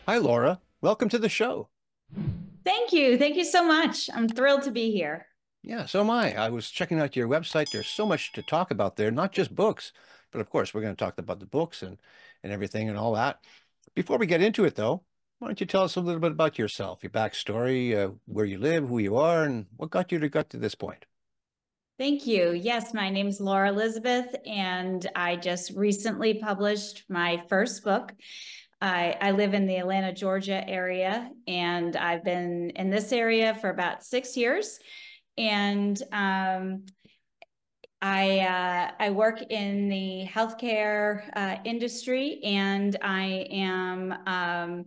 Hi, Laura. Welcome to the show. Thank you. Thank you so much. I'm thrilled to be here. Yeah, so am I. I was checking out your website. There's so much to talk about there, not just books, but of course, we're going to talk about the books and everything and all that. Before we get into it, though, why don't you tell us a little bit about yourself, your backstory, where you live, who you are, and what got to this point? Thank you. Yes, my name's Laura Elizabeth, and I just recently published my first book. I live in the Atlanta, Georgia area, and I've been in this area for about 6 years. And I work in the healthcare industry, and I am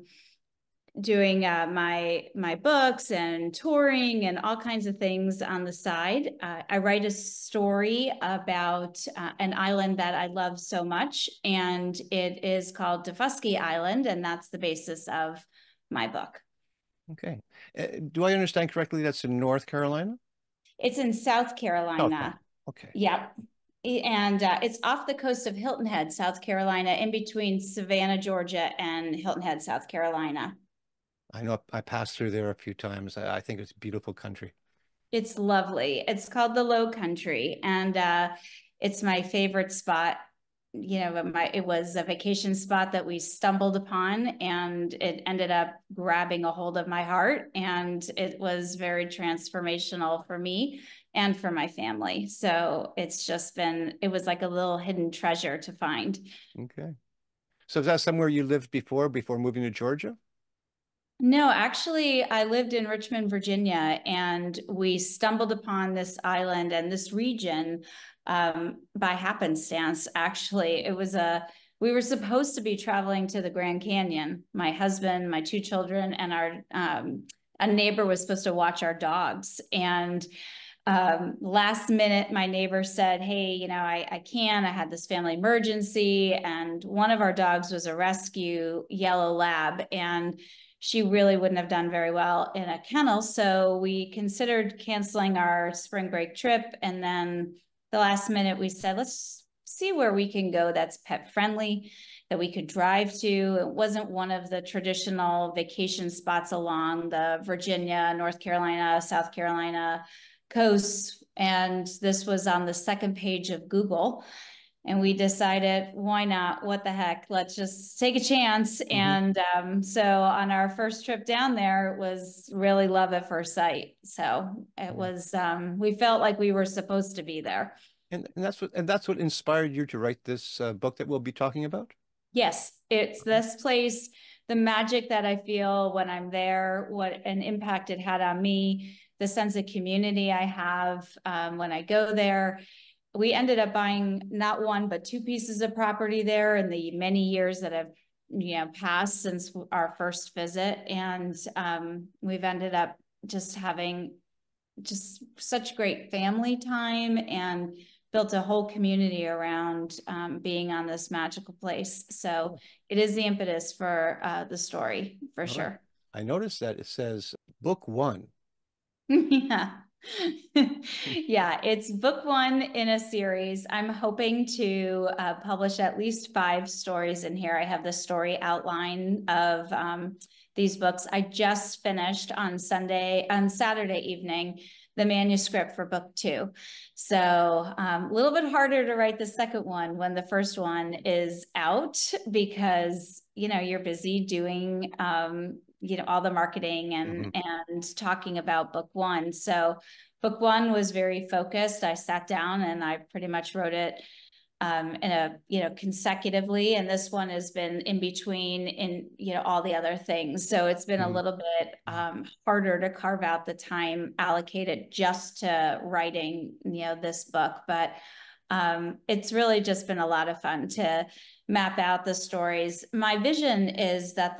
doing my books and touring and all kinds of things on the side. I write a story about an island that I love so much, and it is called Daufuskie Island, and that's the basis of my book. Okay. Do I understand correctly that's in North Carolina? It's in South South Carolina. Carolina. Okay. Yep. And it's off the coast of Hilton Head, South Carolina, in between Savannah, Georgia, and Hilton Head, South Carolina. I know I passed through there a few times. I think it's a beautiful country. It's lovely. It's called the Low Country, and it's my favorite spot. It was a vacation spot that we stumbled upon, and it ended up grabbing a hold of my heart, and it was very transformational for me and for my family. So it was like a little hidden treasure to find. Okay. So is that somewhere you lived before moving to Georgia? No, actually, I lived in Richmond, Virginia, and we stumbled upon this island and this region by happenstance. Actually, we were supposed to be traveling to the Grand Canyon. My husband, my two children, and our a neighbor was supposed to watch our dogs. And last minute, my neighbor said, "Hey, I can. I had this family emergency, and one of our dogs was a rescue yellow lab, and she really wouldn't have done very well in a kennel. So we considered canceling our spring break trip. And then the last minute, we said, let's see where we can go that's pet friendly, that we could drive to. It wasn't one of the traditional vacation spots along the Virginia, North Carolina, South Carolina coasts. And this was on the second page of Google. And we decided, why not? What the heck? Let's just take a chance. Hmm. And so on our first trip down there, it was really love at first sight. So it Yeah. was, we felt like we were supposed to be there. And that's what inspired you to write this book that we'll be talking about. Yes, it's this place, the magic that I feel when I'm there, what an impact it had on me, the sense of community I have when I go there. We ended up buying not one, but two pieces of property there in the many years that have passed since our first visit. And we've ended up just having just such great family time and built a whole community around being on this magical place. So Oh, it is the impetus for the story, for all right. sure. I noticed that it says book one. Yeah. Yeah, it's book one in a series. I'm hoping to publish at least five stories in here. I have the story outline of these books. I just finished on Saturday evening, the manuscript for book two. So a little bit harder to write the second one when the first one is out because, you're busy doing all the marketing and Hmm. and talking about book one. So book one was very focused. I sat down and I pretty much wrote it in a consecutively, and this one has been in between in all the other things. So it's been a Hmm. little bit harder to carve out the time allocated just to writing this book, but it's really just been a lot of fun to map out the stories. My vision is that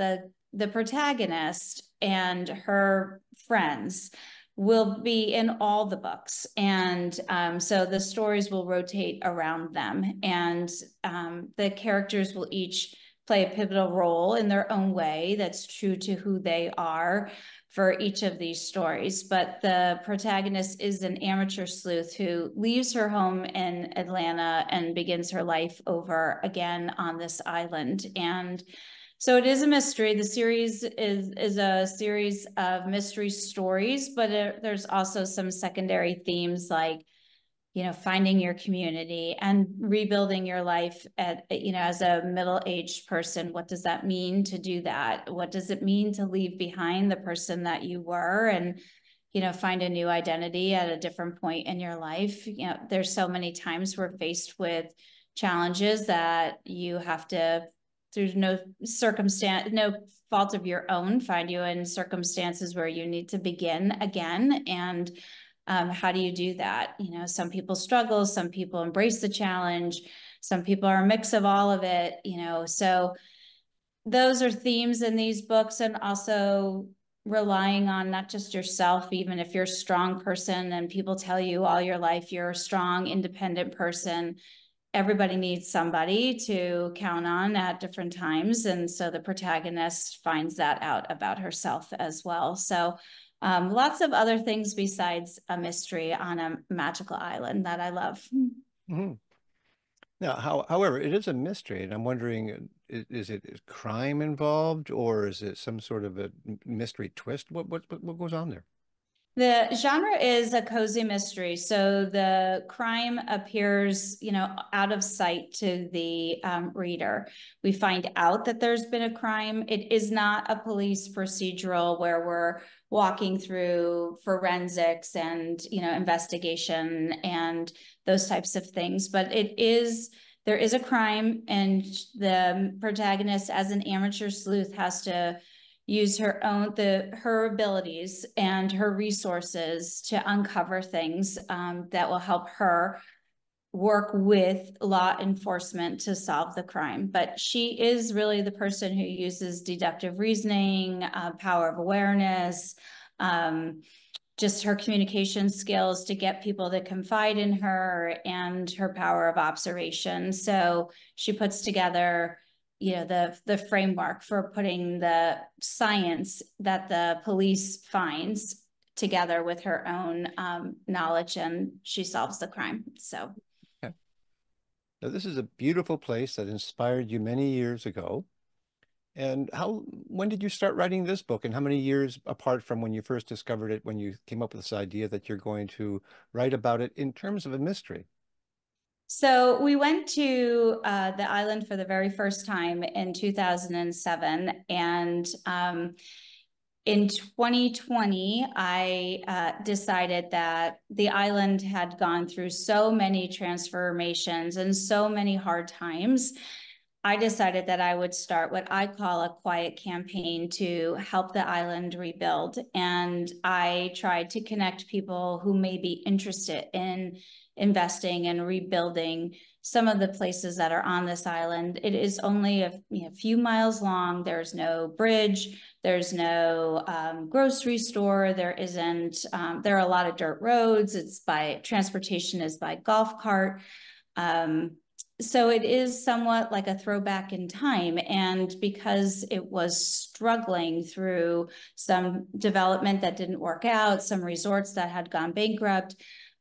the protagonist and her friends will be in all the books. And so the stories will rotate around them. And the characters will each play a pivotal role in their own way that's true to who they are for each of these stories. But the protagonist is an amateur sleuth who leaves her home in Atlanta and begins her life over again on this island. And So it is a mystery. The series is a series of mystery stories, but there's also some secondary themes like, finding your community and rebuilding your life as a middle-aged person. What does that mean to do that? What does it mean to leave behind the person that you were and, find a new identity at a different point in your life? There's so many times we're faced with challenges that you have to, through no circumstance, no fault of your own, find you in circumstances where you need to begin again. And how do you do that? Some people struggle, some people embrace the challenge, some people are a mix of all of it, so those are themes in these books, and also relying on not just yourself, even if you're a strong person and people tell you all your life you're a strong, independent person. Everybody needs somebody to count on at different times. And so the protagonist finds that out about herself as well. So lots of other things besides a mystery on a magical island that I love. Mhm. Now, however, it is a mystery, and I'm wondering, is it crime involved, or is it some sort of a mystery twist? What goes on there? The genre is a cozy mystery. So the crime appears, out of sight to the reader. We find out that there's been a crime. It is not a police procedural where we're walking through forensics and, investigation and those types of things. But there is a crime, and the protagonist, as an amateur sleuth, has to use her abilities and her resources to uncover things that will help her work with law enforcement to solve the crime. But she is really the person who uses deductive reasoning, power of awareness, just her communication skills to get people to confide in her, and her power of observation. So she puts together the framework for putting the science that the police finds together with her own knowledge, and she solves the crime. So Okay. Now, this is a beautiful place that inspired you many years ago. And when did you start writing this book? And how many years apart from when you first discovered it, when you came up with this idea that you're going to write about it in terms of a mystery? So we went to the island for the very first time in 2007, and in 2020, I decided that the island had gone through so many transformations and so many hard times. I decided that I would start what I call a quiet campaign to help the island rebuild. And I tried to connect people who may be interested in investing and rebuilding some of the places that are on this island. It is only a few miles long. There's no bridge. There's no grocery store. There isn't. There are a lot of dirt roads. Transportation is by golf cart. So it is somewhat like a throwback in time. And because it was struggling through some development that didn't work out, some resorts that had gone bankrupt,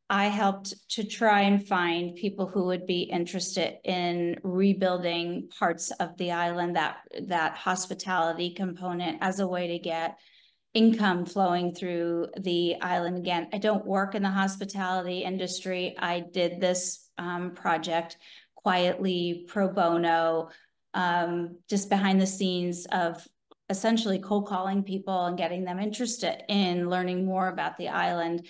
I helped to try and find people who would be interested in rebuilding parts of the island, that hospitality component, as a way to get income flowing through the island again. I don't work in the hospitality industry. I did this project quietly, pro bono, just behind the scenes of essentially cold calling people and getting them interested in learning more about the island.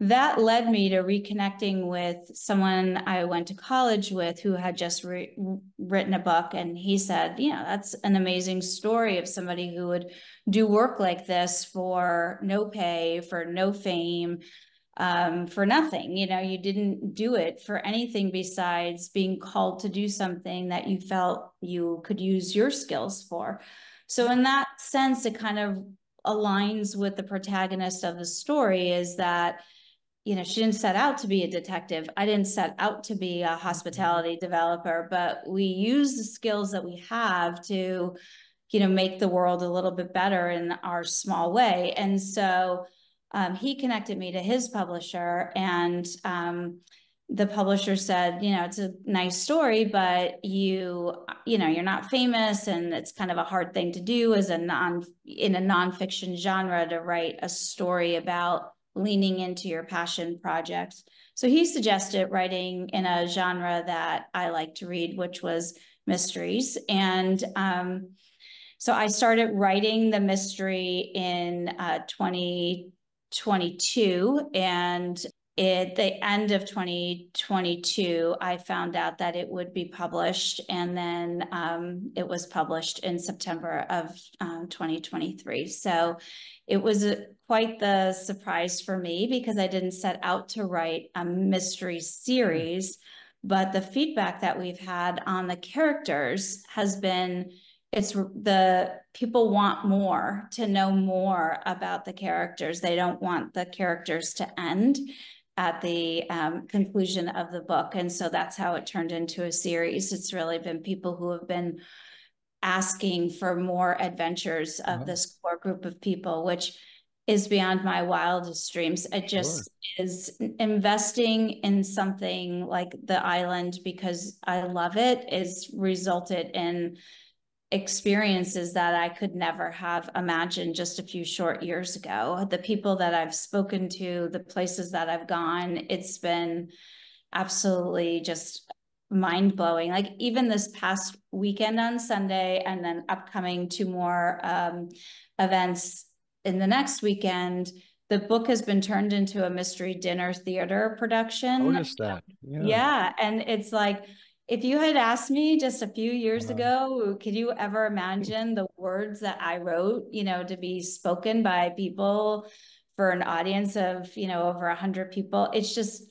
That led me to reconnecting with someone I went to college with who had just written a book. And he said, that's an amazing story of somebody who would do work like this for no pay, for no fame, for nothing. You didn't do it for anything besides being called to do something that you felt you could use your skills for. So in that sense, it kind of aligns with the protagonist of the story, is that she didn't set out to be a detective. I didn't set out to be a hospitality developer, but we use the skills that we have to, make the world a little bit better in our small way. And so he connected me to his publisher, and the publisher said, it's a nice story, but you're not famous, and it's kind of a hard thing to do as in a nonfiction genre to write a story about leaning into your passion projects. So he suggested writing in a genre that I like to read, which was mysteries. And so I started writing the mystery in 2022, and at the end of 2022, I found out that it would be published, and then it was published in September of 2023. So it was quite the surprise for me because I didn't set out to write a mystery Hmm. series, but the feedback that we've had on the characters has been it's the people want more, to know more about the characters. They don't want the characters to end at the conclusion of the book. And so that's how it turned into a series. It's really been people who have been asking for more adventures of Wow. this core group of people, which is beyond my wildest dreams. It Sure. just is investing in something like the island because I love it is resulted in experiences that I could never have imagined just a few short years ago. The people that I've spoken to, the places that I've gone, it's been absolutely just mind blowing. Like even this past weekend on Sunday, and then upcoming two more events in the next weekend. The book has been turned into a mystery dinner theater production. Notice that. Yeah. Yeah. And it's like, if you had asked me just a few years Wow. ago, could you ever imagine the words that I wrote, to be spoken by people for an audience of, over 100 people? It's just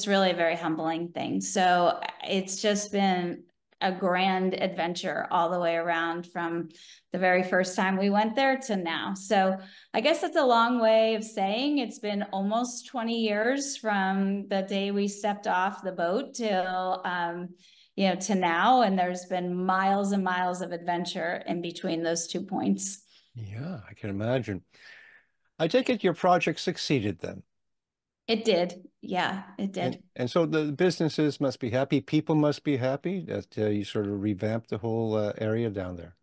really a very humbling thing. So it's just been a grand adventure all the way around from the very first time we went there to now. So I guess it's a long way of saying it's been almost 20 years from the day we stepped off the boat till, to now. And there's been miles and miles of adventure in between those 2 points. Yeah, I can imagine. I take it your project succeeded then. It did. Yeah, it And did. and so the businesses must be happy, people must be happy that you sort of revamped the whole area down there.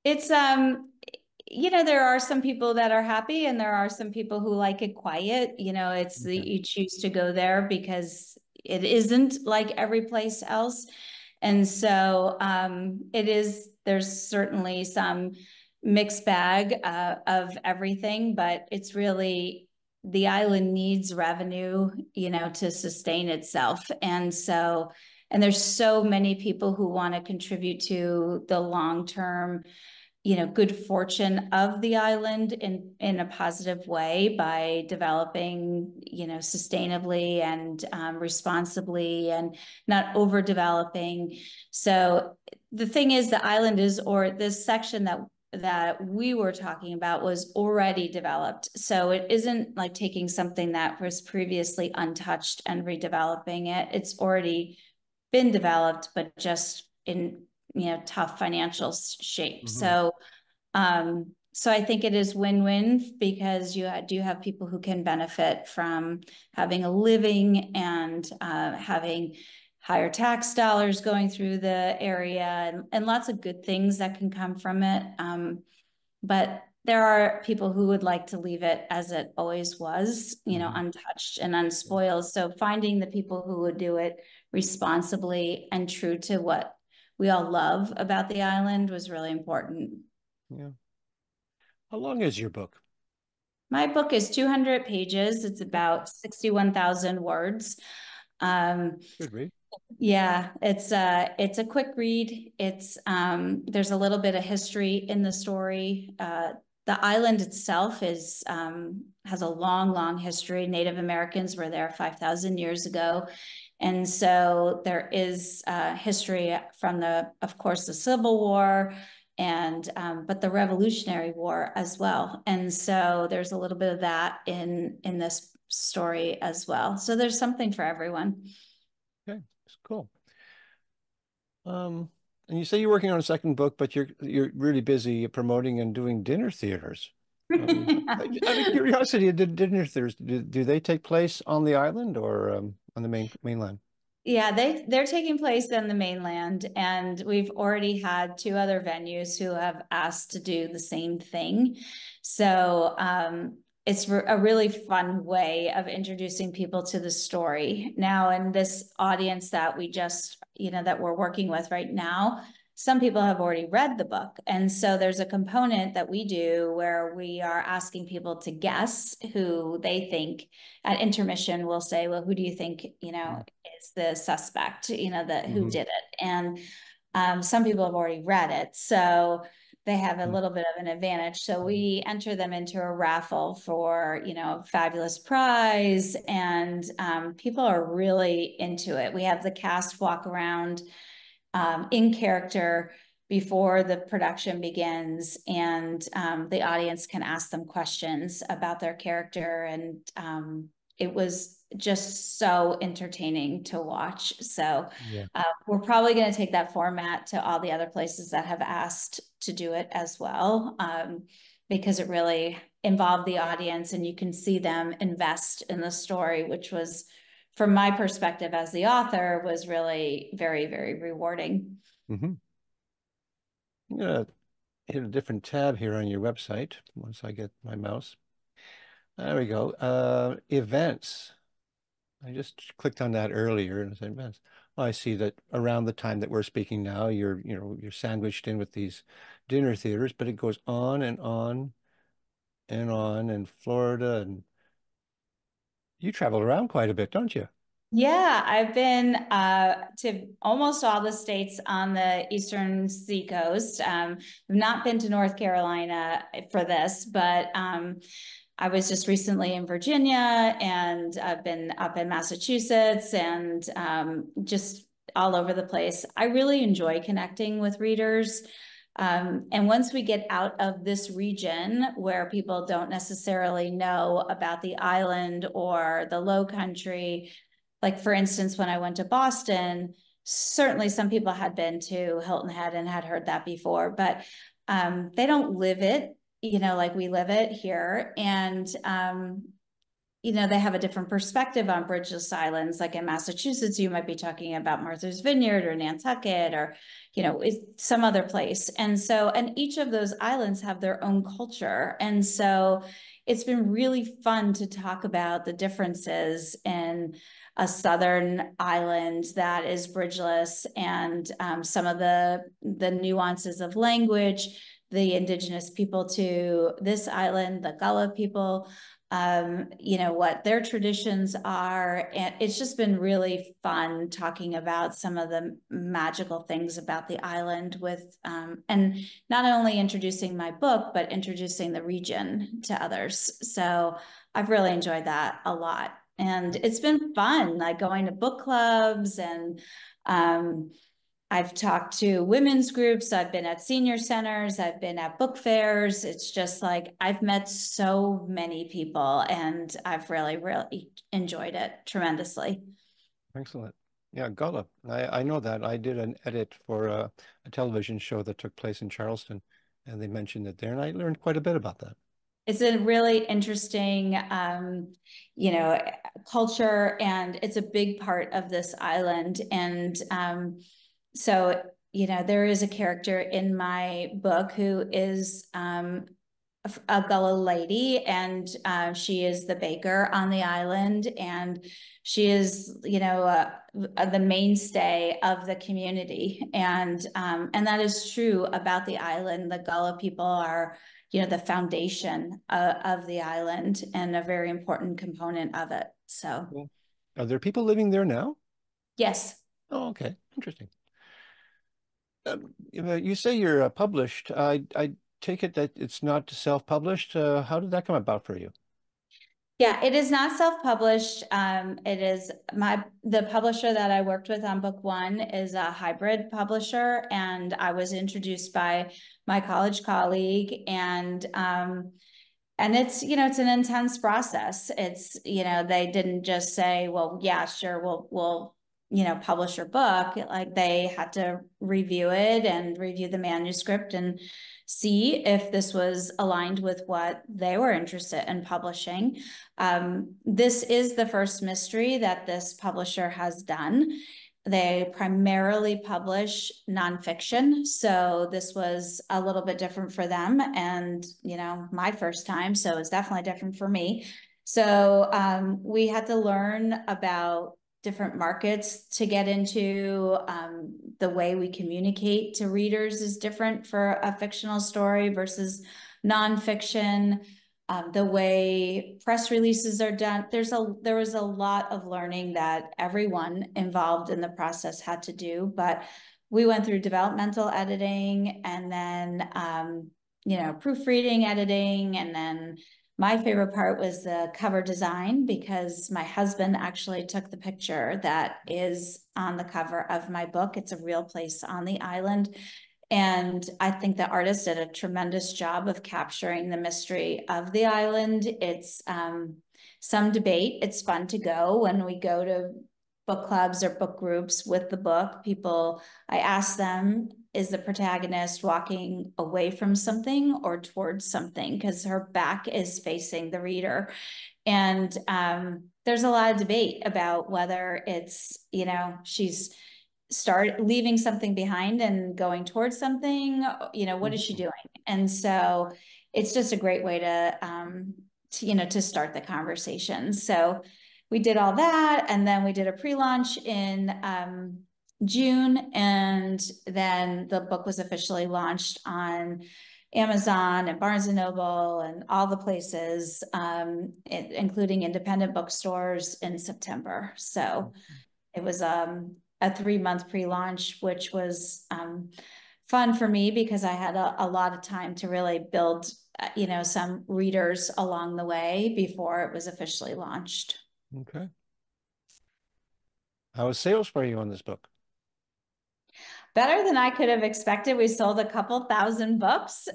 It's there are some people that are happy and there are some people who like it quiet. Okay. You choose to go there because it isn't like every place else. And so there's certainly some mixed bag of everything, but it's really the island needs revenue, to sustain itself. And there's so many people who want to contribute to the long-term good fortune of the island in a positive way by developing sustainably and responsibly and not overdeveloping. So the thing is, the island is, or this section that we were talking about was already developed. So it isn't like taking something that was previously untouched and redeveloping it. It's already been developed, but just in tough financial shape. Hmm. So I think it is win-win because you do have people who can benefit from having a living and having higher tax dollars going through the area and lots of good things that can come from it. But there are people who would like to leave it as it always was, Hmm. untouched and unspoiled. So finding the people who would do it responsibly and true to what we all love about the island was really important. Yeah. How long is your book? My book is 200 pages. It's about 61,000 words. Um, Good read. yeah, it's a quick read. There's a little bit of history in the story. The island itself has a long, long history. Native Americans were there 5,000 years ago. And so there is history from of course, the Civil War, and but the Revolutionary War as well. And so there's a little bit of that in this story as well. So there's something for everyone. Okay, it's cool. Um, and you say you're working on a second book, but you're really busy promoting and doing dinner theaters. Out of curiosity, did dinner theaters do they take place on the island or on the mainland? Yeah, they're taking place on the mainland, and we've already had two other venues who have asked to do the same thing. So it's a really fun way of introducing people to the story. Now, in this audience that we just, that we're working with right now, some people have already read the book. And so there's a component that we do where we are asking people to guess who they think. At intermission, we'll say, well, who do you think, is the suspect, that who Mm-hmm. did it? And some people have already read it. So they have a little bit of an advantage. So we enter them into a raffle for, fabulous prize. And people are really into it. We have the cast walk around in character before the production begins, and the audience can ask them questions about their character. And it was just so entertaining to watch. So Yeah. we're probably going to take that format to all the other places that have asked to do it as well, because it really involved the audience and you can see them invest in the story, which was, from my perspective as the author, was really very, very rewarding. Mm-hmm. I'm gonna hit a different tab here on your website once I get my mouse. There we go. Events. I just clicked on that earlier and said events. Well, I see that around the time that we're speaking now, you're sandwiched in with these dinner theaters, but it goes on and on and on, and Florida, and you travel around quite a bit, don't you? Yeah, I've been to almost all the states on the eastern seacoast. I've not been to North Carolina for this, but I was just recently in Virginia, and I've been up in Massachusetts, and just all over the place. I really enjoy connecting with readers. And once we get out of this region where people don't necessarily know about the island or the low country, like for instance, when I went to Boston, certainly some people had been to Hilton Head and had heard that before, but they don't live it, like we live it here. And they have a different perspective on bridgeless islands. Like in Massachusetts, you might be talking about Martha's Vineyard or Nantucket or, some other place. And so, and each of those islands have their own culture. And so it's been really fun to talk about the differences in a southern island that is bridgeless, and some of the nuances of language, the indigenous people to this island, the Gullah people, what their traditions are. And it's just been really fun talking about some of the magical things about the island with, and not only introducing my book, but introducing the region to others. So I've really enjoyed that a lot. And it's been fun, like going to book clubs, and I've talked to women's groups. I've been at senior centers. I've been at book fairs. It's just like I've met so many people, and I've really, really enjoyed it tremendously. Excellent. Yeah, Gullah. I know that. I did an edit for a television show that took place in Charleston, and they mentioned it there, and I learned quite a bit about that. It's a really interesting, you know, culture, and it's a big part of this island. And so, there is a character in my book who is a Gullah lady, and she is the baker on the island, and she is, the mainstay of the community, and that is true about the island. The Gullah people are, the foundation of the island and a very important component of it. So, Cool. Are there people living there now? yes. Oh, okay. Interesting. You say you're published. I take it that it's not self-published. How did that come about for you? Yeah, it is not self-published. It is the publisher that I worked with on book one is a hybrid publisher, and I was introduced by my college colleague, and it's, it's an intense process. It's, they didn't just say, well, yeah, sure, we'll publish your book, like they had to review it and review the manuscript and see if this was aligned with what they were interested in publishing. This is the first mystery that this publisher has done. They primarily publish nonfiction, so this was a little bit different for them, and my first time, so it's definitely different for me. So we had to learn about different markets to get into. The way we communicate to readers is different for a fictional story versus nonfiction. The way press releases are done, there was a lot of learning that everyone involved in the process had to do, but we went through developmental editing and then proofreading, editing, and then my favorite part was the cover design, because my husband actually took the picture that is on the cover of my book. It's a real place on the island. And I think the artist did a tremendous job of capturing the mystery of the island. It's some debate. It's fun to go when we go to book clubs or book groups with the book. I ask them, is the protagonist walking away from something or towards something? Because her back is facing the reader. And there's a lot of debate about whether it's, she's leaving something behind and going towards something, what is she doing? And so it's just a great way to start the conversation. So we did all that, and then we did a pre-launch in June, and then the book was officially launched on Amazon and Barnes and Noble and all the places, including independent bookstores, in September. So it was a 3-month pre-launch, which was fun for me because I had a lot of time to really build, some readers along the way before it was officially launched. Okay. How was sales for you on this book? Better than I could have expected. We sold a couple thousand books,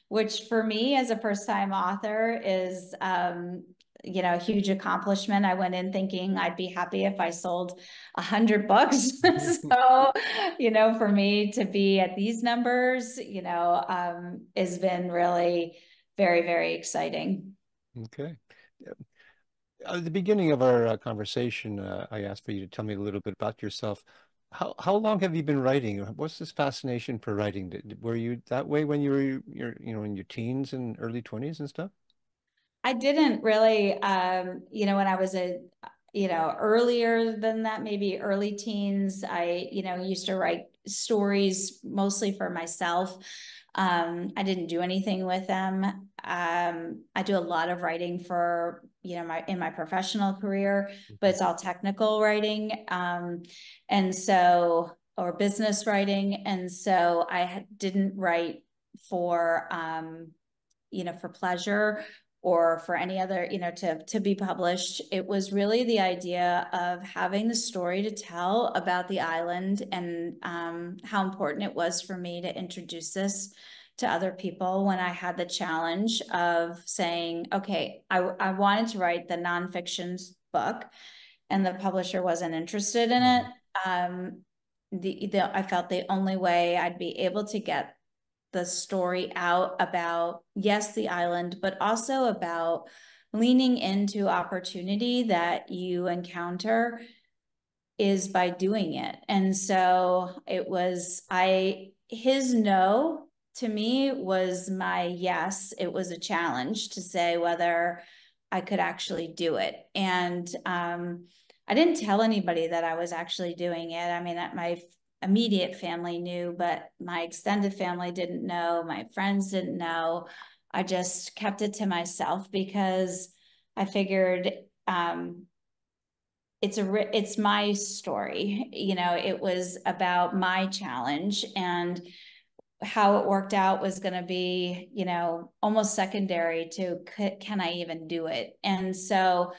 which for me as a first-time author is, a huge accomplishment. I went in thinking I'd be happy if I sold 100 books. So, for me to be at these numbers, has been really very, very exciting. Okay. At the beginning of our conversation, I asked for you to tell me a little bit about yourself. How long have you been writing? What's this fascination for writing? Were you that way when you were in your teens and early 20s and stuff? I didn't really, when I was earlier than that, maybe early teens, I, used to write stories mostly for myself. I didn't do anything with them. I do a lot of writing for, in my professional career, but it's all technical writing. And so, or business writing. And so I didn't write for, for pleasure or for any other, to be published. It was really the idea of having the story to tell about the island, and how important it was for me to introduce this to other people when I had the challenge of saying, okay, I wanted to write the nonfiction book and the publisher wasn't interested in it. I felt the only way I'd be able to get the story out about, yes, the island, but also about leaning into opportunity that you encounter is by doing it. And so it was, his no to me was my yes. It was a challenge to say whether I could actually do it. And I didn't tell anybody that I was actually doing it. I mean, my immediate family knew, but my extended family didn't know. My friends didn't know. I just kept it to myself because I figured it's my story. It was about my challenge, and how it worked out was going to be, almost secondary to can I even do it? And so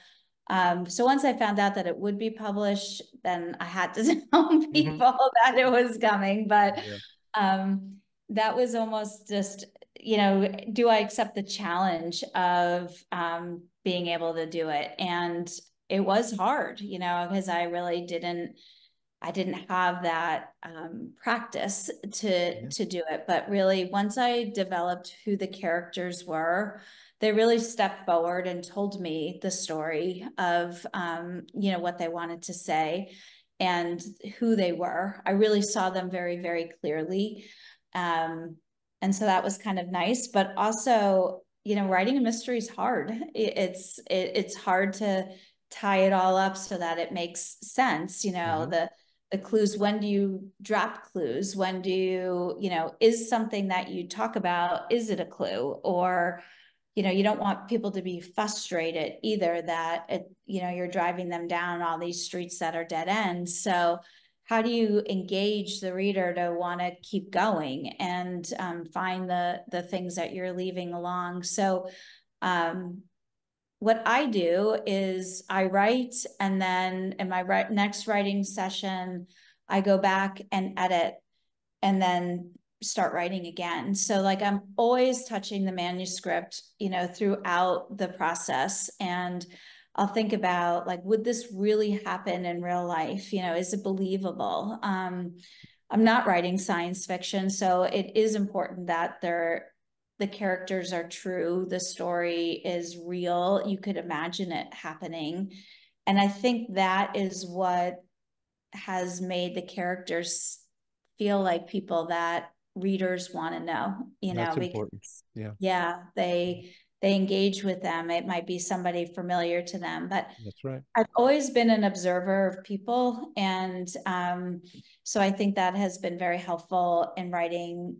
once I found out that it would be published, then I had to tell people that it was coming. But Yeah. that was almost just, do I accept the challenge of being able to do it? And it was hard, because I didn't have that practice Yeah. to do it. But really, once I developed who the characters were, they really stepped forward and told me the story of what they wanted to say and who they were. I really saw them very, very clearly. Um, and so that was kind of nice. But also, writing a mystery is hard. It's hard to tie it all up so that it makes sense. Hmm. The clues, when do you drop clues, when do is something that you talk about, is it a clue? Or you don't want people to be frustrated either, that you're driving them down all these streets that are dead ends. So how do you engage the reader to want to keep going and find the things that you're leaving along? So um, what I do is I write, and then in my next writing session, I go back and edit and then start writing again. So like I'm always touching the manuscript, throughout the process. And I'll think about, like, would this really happen in real life? Is it believable? I'm not writing science fiction, so it is important that the characters are true, the story is real, you could imagine it happening. And I think that is what has made the characters feel like people that readers want to know, That's important. because Yeah, yeah, they engage with them. It might be somebody familiar to them, but that's right. I've always been an observer of people. And so I think that has been very helpful in writing,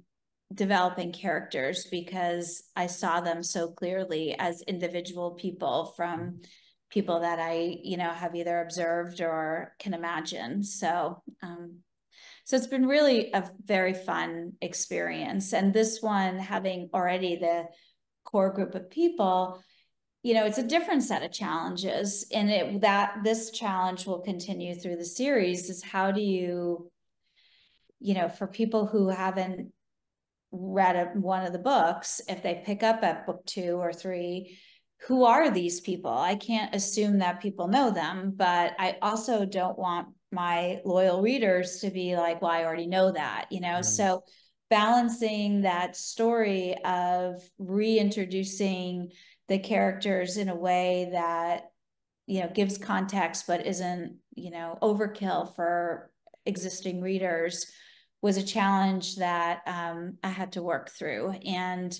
developing characters, because I saw them so clearly as individual people from people that I, have either observed or can imagine. So it's been really a very fun experience. And this one, having already the core group of people, it's a different set of challenges. And that this challenge will continue through the series is, how do you, for people who haven't read one of the books, if they pick up at book 2 or 3, who are these people? I can't assume that people know them, but I also don't want my loyal readers to be like, well, I already know that, Mm. So balancing that story of reintroducing the characters in a way that, gives context, but isn't, overkill for existing readers, was a challenge that I had to work through. And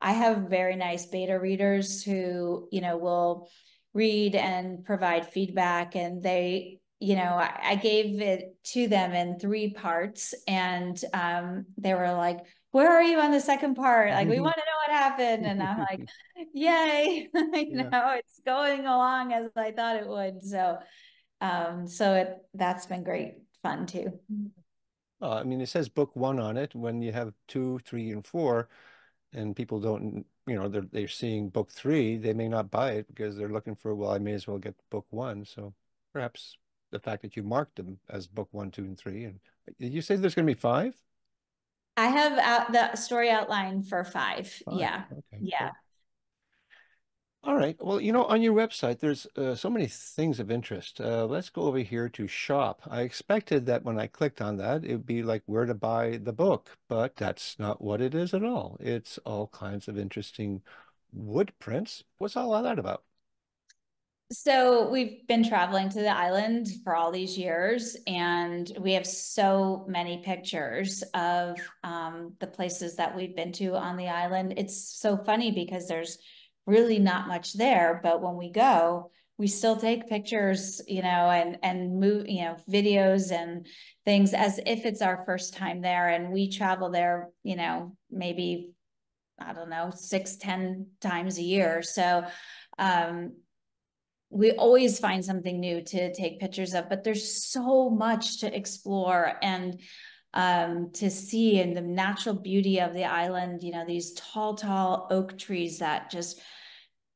I have very nice beta readers who, will read and provide feedback. And they, I gave it to them in 3 parts. And they were like, where are you on the second part? Like, we want to know what happened. And I'm like, yay, Yeah. it's going along as I thought it would. So, that's been great fun too. Well, I mean, it says book one on it. When you have two, three, and four, and people don't, they're seeing book three, they may not buy it because they're looking for, well, I may as well get book one. So perhaps the fact that you marked them as book one, two, and three, and did you say there's going to be five? I have the story outline for 5. Five. Yeah. Okay, Yeah. great. All right. Well, on your website, there's so many things of interest. Let's go over here to shop. I expected that when I clicked on that, it would be like where to buy the book, but that's not what it is at all. It's all kinds of interesting wood prints. What's all of that about? So we've been traveling to the island for all these years, and we have so many pictures of the places that we've been to on the island. It's so funny because there's really not much there, but when we go, we still take pictures, and move, videos and things as if it's our first time there. And we travel there, maybe, I don't know, 6, 10 times a year. So um, we always find something new to take pictures of, but there's so much to explore and to see, and the natural beauty of the island, these tall oak trees that just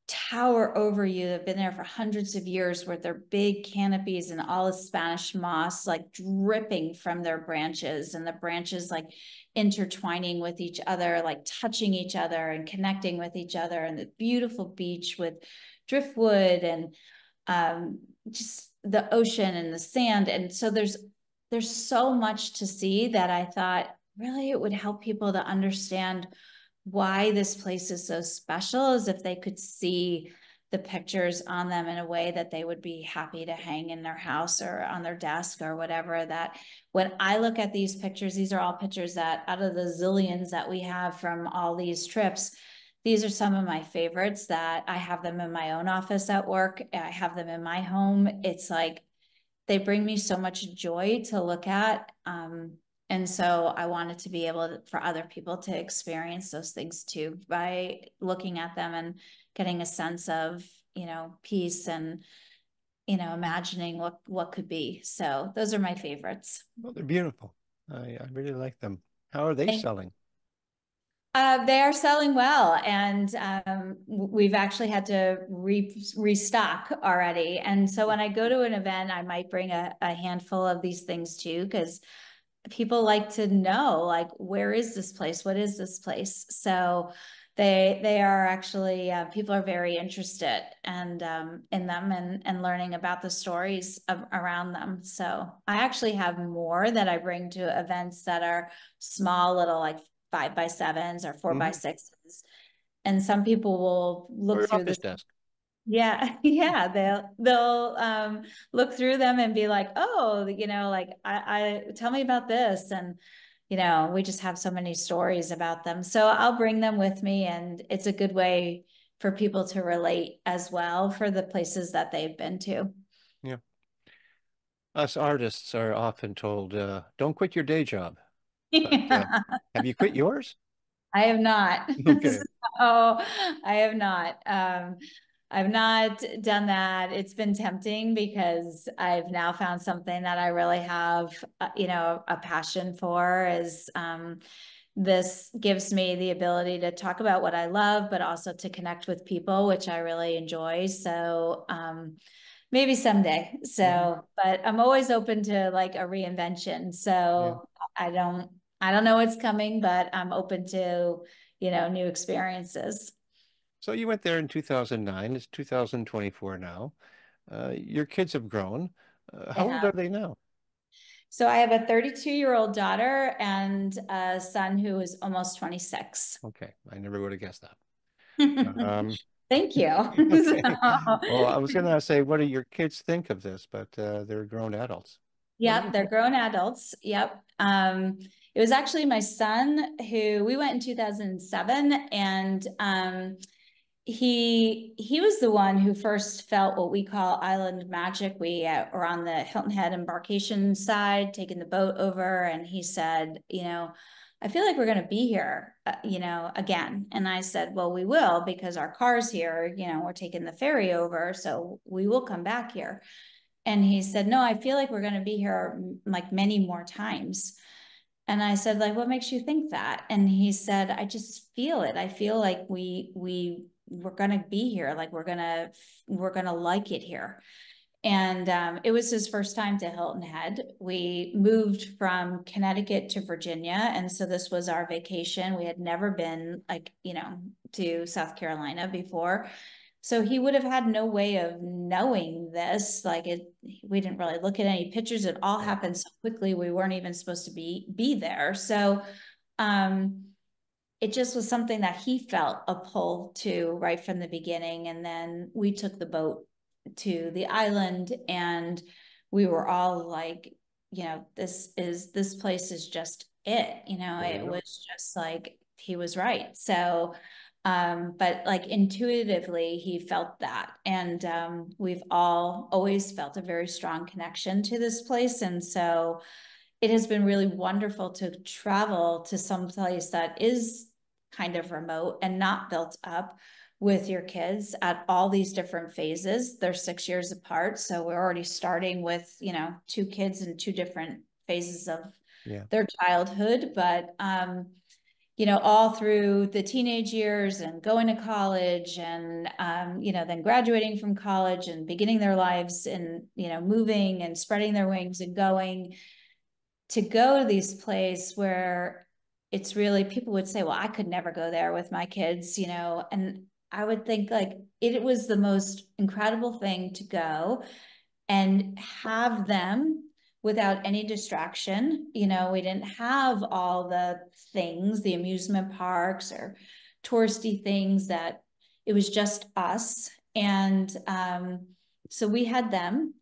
tower over you. They've been there for hundreds of years with their big canopies and all the Spanish moss like dripping from their branches, and the branches like intertwining with each other, like touching each other and connecting with each other, and the beautiful beach with driftwood. And just the ocean and the sand. And so there's so much to see that I thought really it would help people to understand why this place is so special, is if they could see the pictures on them in a way that they would be happy to hang in their house or on their desk or whatever. That when I look at these pictures, these are all pictures that out of the zillions that we have from all these trips, these are some of my favorites that I have them in my own office at work. I have them in my home. It's like they bring me so much joy to look at. And so I wanted to be able to, for other people to experience those things too, by looking at them and getting a sense of, peace and, imagining what could be. So those are my favorites. Well, they're beautiful. I really like them. How are they Thank selling? They are selling well, and we've actually had to restock already. And so when I go to an event, I might bring a handful of these things too, because people like to know, like, where is this place? What is this place? So they are actually people are very interested and in them and learning about the stories around them. So I actually have more that I bring to events that are small, little like 5x7s or four by Hmm. sixes. And some people will Or look your through office this. desk? Yeah, yeah, they'll look through them and be like, oh, like I tell me about this. And we just have so many stories about them. So I'll bring them with me, and it's a good way for people to relate as well for the places that they've been to. Yeah. Us artists are often told, don't quit your day job. But have you quit yours? I have not. Okay. So I have not. I've not done that. It's been tempting because I've now found something that I really have, a passion for. Is this gives me the ability to talk about what I love, but also to connect with people, which I really enjoy. So maybe someday. Hmm. So, but I'm always open to like a reinvention. Yeah. So I don't know what's coming, but I'm open to, new experiences. So you went there in 2009. It's 2024 now. Your kids have grown. They How old are have. they now? So I have a 32-year-old daughter and a son who is almost 26. Okay. I never would have guessed that. Um, Thank you. okay. So, Well, I was going to say, what do your kids think of this? But they're grown adults. What do yep, they're grown adults. Yep. It was actually my son who we went in 2007, and he was the one who first felt what we call island magic. We were on the Hilton Head embarkation side, taking the boat over, and he said, I feel like we're going to be here, again. And I said, well, we will, because our car's here, we're taking the ferry over, so we will come back here. And he said, no, I feel like we're going to be here like many more times. And I said, like, what makes you think that? And he said, I just feel it. I feel like we're gonna be here. Like we're gonna like it here. And it was his first time to Hilton Head. We moved from Connecticut to Virginia, and so this was our vacation. We had never been to South Carolina before. So he would have had no way of knowing this. We didn't really look at any pictures. It all Right. happened so quickly. We weren't even supposed to be there. So um, it just was something that he felt a pull to right from the beginning. And then we took the boat to the island, and we were all like, this place is just it. There you It go. was just like he was right. So but like intuitively he felt that. And we've all always felt a very strong connection to this place. And so it has been really wonderful to travel to some place that is kind of remote and not built up with your kids at all these different phases. They're 6 years apart. So we're already starting with, two kids in two different phases of Yeah. their childhood. But all through the teenage years and going to college and, then graduating from college and beginning their lives and, moving and spreading their wings and going to go to these places where it's really, people would say, well, I could never go there with my kids, and I would think like it was the most incredible thing to go and have them without any distraction. You know, we didn't have all the things, the amusement parks or touristy things, that it was just us. And so we had them,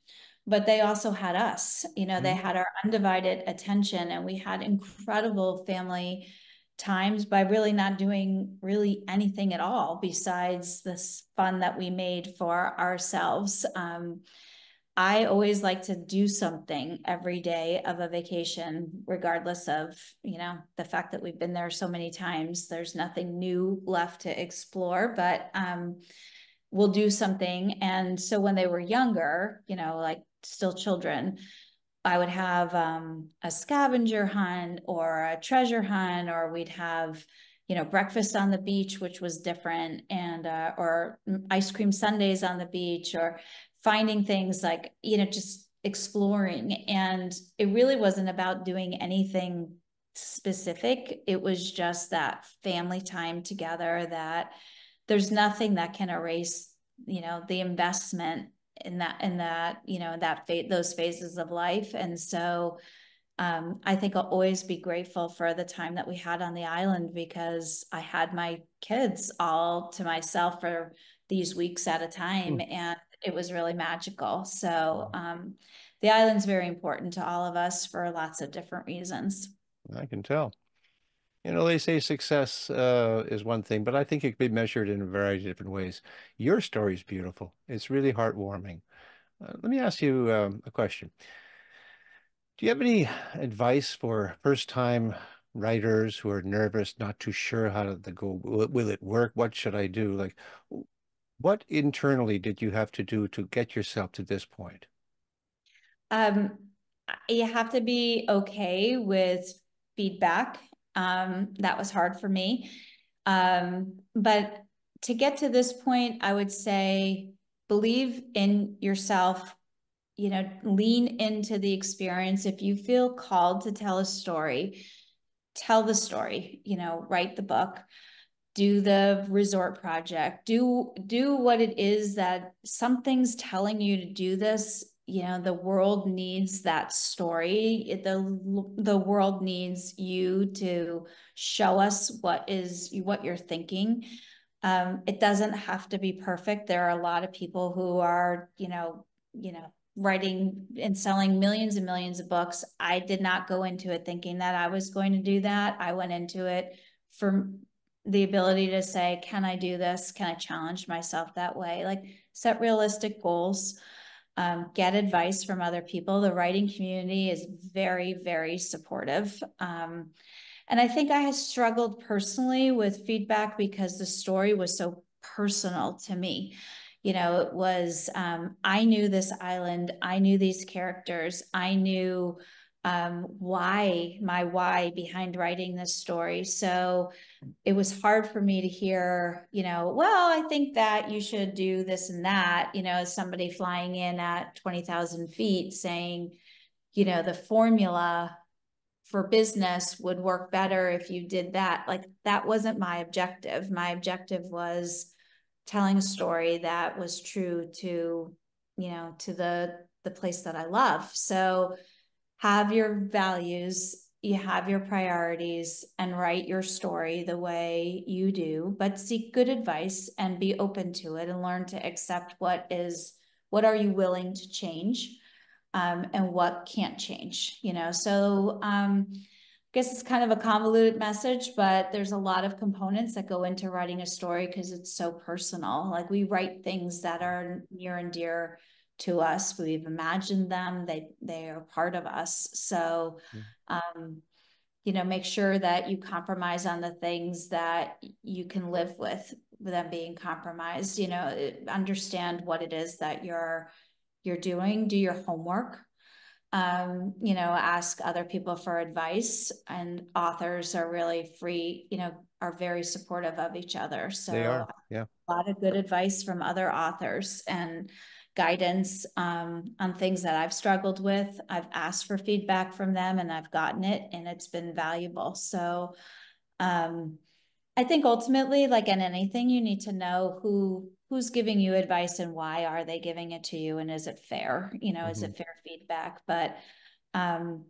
but they also had us. You know, they Mhm. had our undivided attention, and we had incredible family times by really not doing really anything at all besides this fun that we made for ourselves. I always like to do something every day of a vacation, regardless of, you know, the fact that we've been there so many times. There's nothing new left to explore, but we'll do something. And so when they were younger, you know, like still children, I would have a scavenger hunt or a treasure hunt, or we'd have, you know, breakfast on the beach, which was different, and or ice cream sundaes on the beach, or finding things like, you know, just exploring. And it really wasn't about doing anything specific. It was just that family time together, that there's nothing that can erase, you know, the investment in that, you know, those phases of life. And so I think I'll always be grateful for the time that we had on the island, because I had my kids all to myself for these weeks at a time, Mm. and it was really magical. So the island's very important to all of us for lots of different reasons. I can tell. You know, they say success is one thing, but I think it can be measured in a variety of different ways. Your story is beautiful. It's really heartwarming. Let me ask you a question. Do you have any advice for first-time writers who are nervous, not too sure how to go? Will it work? What should I do? Like, what internally did you have to do to get yourself to this point? Um, you have to be okay with feedback. That was hard for me. But to get to this point, I would say believe in yourself, you know, lean into the experience. If you feel called to tell a story, tell the story, you know, write the book, do the resort project, do what it is that something's telling you to do this. You know, the world needs that story. The world needs you to show us what you're thinking. It doesn't have to be perfect. There are a lot of people who are, writing and selling millions and millions of books. I did not go into it thinking that I was going to do that. I went into it for the ability to say, can I do this? Can I challenge myself that way? Like, set realistic goals, get advice from other people. The writing community is very, very supportive. And I think I struggled personally with feedback because the story was so personal to me. You know, it was, I knew this island, I knew these characters, I knew my why behind writing this story. So it was hard for me to hear, you know, well, I think that you should do this and that, you know, somebody flying in at 20,000 feet saying, you know, the formula for business would work better if you did that. Like, that wasn't my objective. My objective was telling a story that was true to, you know, to the place that I love. So have your values, you have your priorities, and write your story the way you do, but seek good advice and be open to it and learn to accept what are you willing to change, and what can't change, you know? So I guess it's kind of a convoluted message, but there's a lot of components that go into writing a story because it's so personal. Like, we write things that are near and dear to us. We've imagined them. They are part of us. So, um, you know, make sure that you compromise on the things that you can live with them being compromised. You know, understand what it is that you're doing. Do your homework. You know, ask other people for advice, and authors are really free, you know, are very supportive of each other. They So are. Yeah. a lot of good advice from other authors and guidance on things that I've struggled with. I've asked for feedback from them and I've gotten it, and it's been valuable. So, um, I think ultimately, like in anything, you need to know who's giving you advice and why are they giving it to you, and is it fair? Is Hmm. it fair feedback? But um,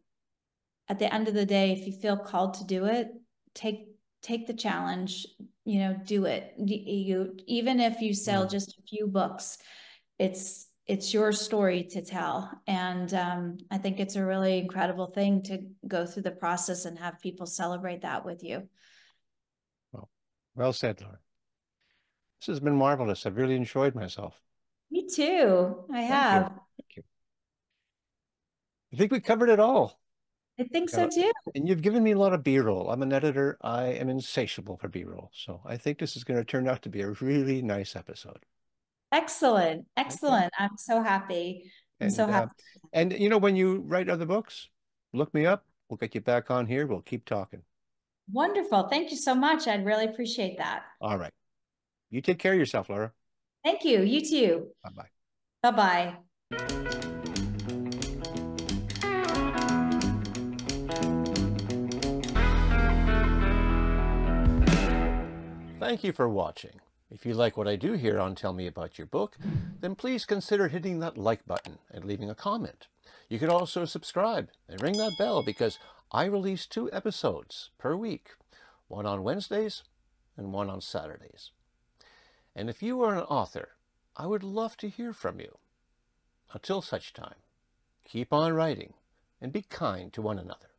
at the end of the day, if you feel called to do it, take take the challenge. Do it. You even if you sell Mm. just a few books, it's your story to tell, and I think it's a really incredible thing to go through the process and have people celebrate that with you. Well, well said, Laura. This has been marvelous. I've really enjoyed myself. Me too. I Thank you. have. Thank you. I think we covered it all. I think Got so it. too. And you've given me a lot of B-roll. I'm an editor. I am insatiable for B-roll. So I think this is going to turn out to be a really nice episode. Excellent. Okay. Excellent. I'm so happy. I'm so And happy. when you write other books, look me up. We'll get you back on here. We'll keep talking. Wonderful. Thank you so much. I'd really appreciate that. All right. You take care of yourself, Laura. Thank you. You too. Bye-bye. Bye bye. Thank you for watching. If you like what I do here on Tell Me About Your Book, then please consider hitting that like button and leaving a comment. You can also subscribe and ring that bell because I release 2 episodes per week, one on Wednesdays and one on Saturdays. And if you are an author, I would love to hear from you. Until such time, keep on writing and be kind to one another.